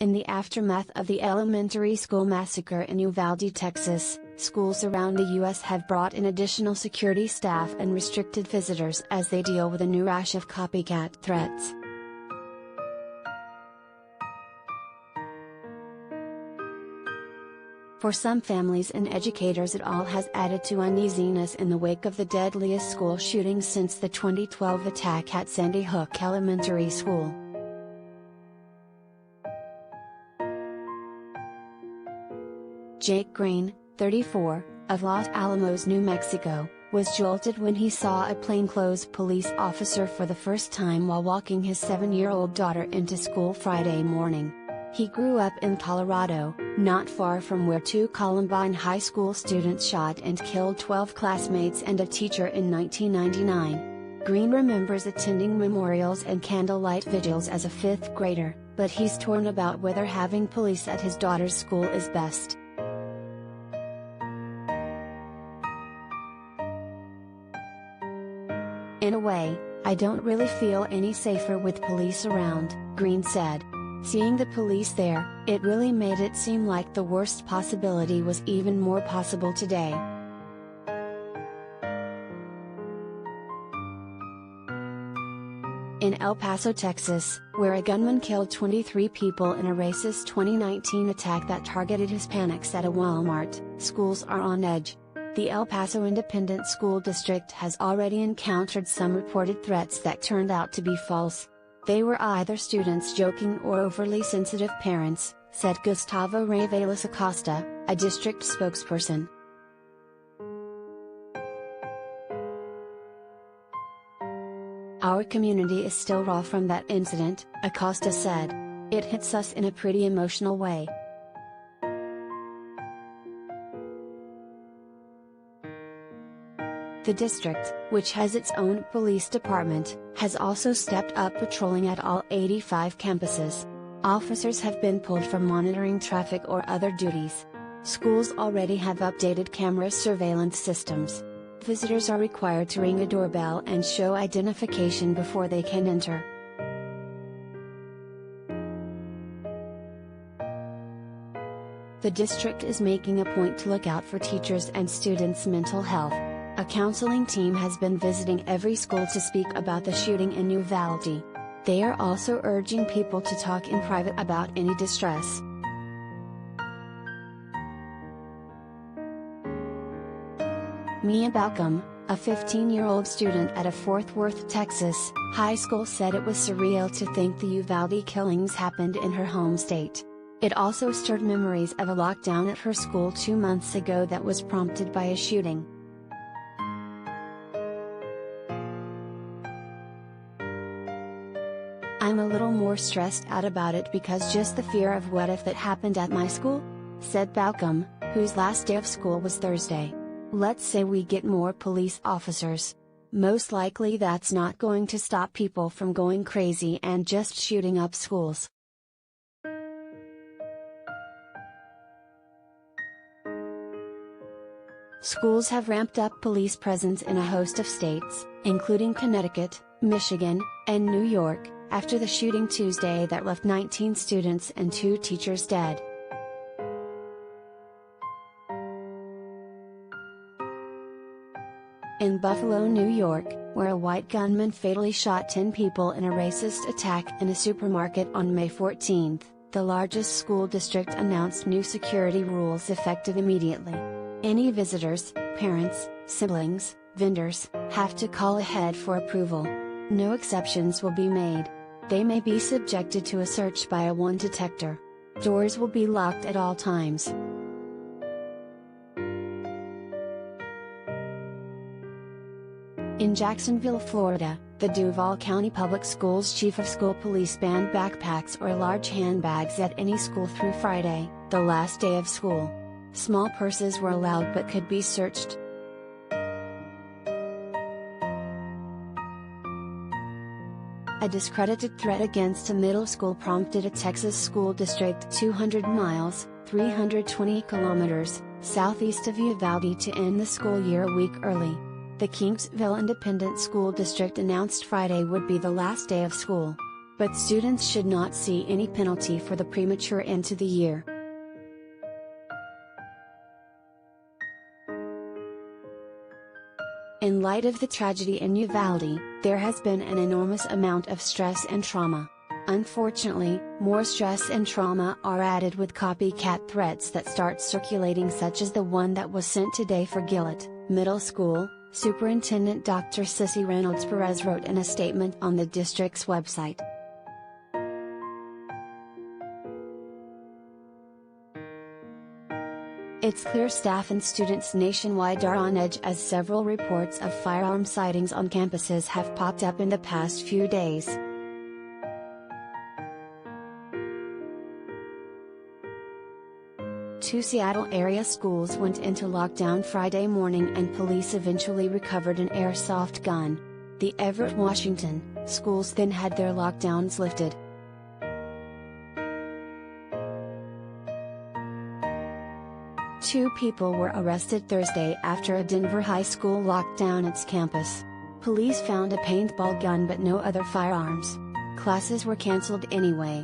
In the aftermath of the elementary school massacre in Uvalde, Texas, schools around the U.S. have brought in additional security staff and restricted visitors as they deal with a new rash of copycat threats. For some families and educators, it all has added to uneasiness in the wake of the deadliest school shooting since the 2012 attack at Sandy Hook Elementary School. Jake Green, 34, of Los Alamos, New Mexico, was jolted when he saw a plainclothes police officer for the first time while walking his 7-year-old daughter into school Friday morning. He grew up in Colorado, not far from where 2 Columbine High School students shot and killed 12 classmates and a teacher in 1999. Green remembers attending memorials and candlelight vigils as a 5th grader, but he's torn about whether having police at his daughter's school is best. "In a way, I don't really feel any safer with police around," Green said. "Seeing the police there, it really made it seem like the worst possibility was even more possible today." In El Paso, Texas, where a gunman killed 23 people in a racist 2019 attack that targeted Hispanics at a Walmart, schools are on edge. The El Paso Independent School District has already encountered some reported threats that turned out to be false. They were either students joking or overly sensitive parents, said Gustavo Reveles Acosta, a district spokesperson. "Our community is still raw from that incident," Acosta said. "It hits us in a pretty emotional way." The district, which has its own police department, has also stepped up patrolling at all 85 campuses. Officers have been pulled for monitoring traffic or other duties. Schools already have updated camera surveillance systems. Visitors are required to ring a doorbell and show identification before they can enter. The district is making a point to look out for teachers and students' mental health. A counseling team has been visiting every school to speak about the shooting in Uvalde. They are also urging people to talk in private about any distress. Mia Balcom, a 15-year-old student at a Fort Worth, Texas, high school, said it was surreal to think the Uvalde killings happened in her home state. It also stirred memories of a lockdown at her school 2 months ago that was prompted by a shooting. "I'm a little more stressed out about it because just the fear of what if that happened at my school?" said Balcom, whose last day of school was Thursday. "Let's say we get more police officers. Most likely that's not going to stop people from going crazy and just shooting up schools." Schools have ramped up police presence in a host of states, including Connecticut, Michigan, and New York, after the shooting Tuesday that left 19 students and 2 teachers dead. In Buffalo, New York, where a white gunman fatally shot 10 people in a racist attack in a supermarket on May 14, the largest school district announced new security rules effective immediately. Any visitors, parents, siblings, vendors, have to call ahead for approval. No exceptions will be made. They may be subjected to a search by a one detector. Doors will be locked at all times. In Jacksonville, Florida, the Duval County Public Schools chief of school police banned backpacks or large handbags at any school through Friday, the last day of school. Small purses were allowed but could be searched. A discredited threat against a middle school prompted a Texas school district 200 miles, 320 kilometers, southeast of Uvalde to end the school year a week early. The Kingsville Independent School District announced Friday would be the last day of school. but students should not see any penalty for the premature end to the year. In light of the tragedy in Uvalde, there has been an enormous amount of stress and trauma. Unfortunately, more stress and trauma are added with copycat threats that start circulating, such as the one that was sent today for Gillett Middle School. Superintendent Dr. Sissy Reynolds Perez wrote in a statement on the district's website. It's clear staff and students nationwide are on edge as several reports of firearm sightings on campuses have popped up in the past few days. Two Seattle area schools went into lockdown Friday morning and police eventually recovered an airsoft gun. The Everett, Washington, schools then had their lockdowns lifted. Two people were arrested Thursday after a Denver high school locked down its campus. Police found a paintball gun but no other firearms. Classes were canceled anyway.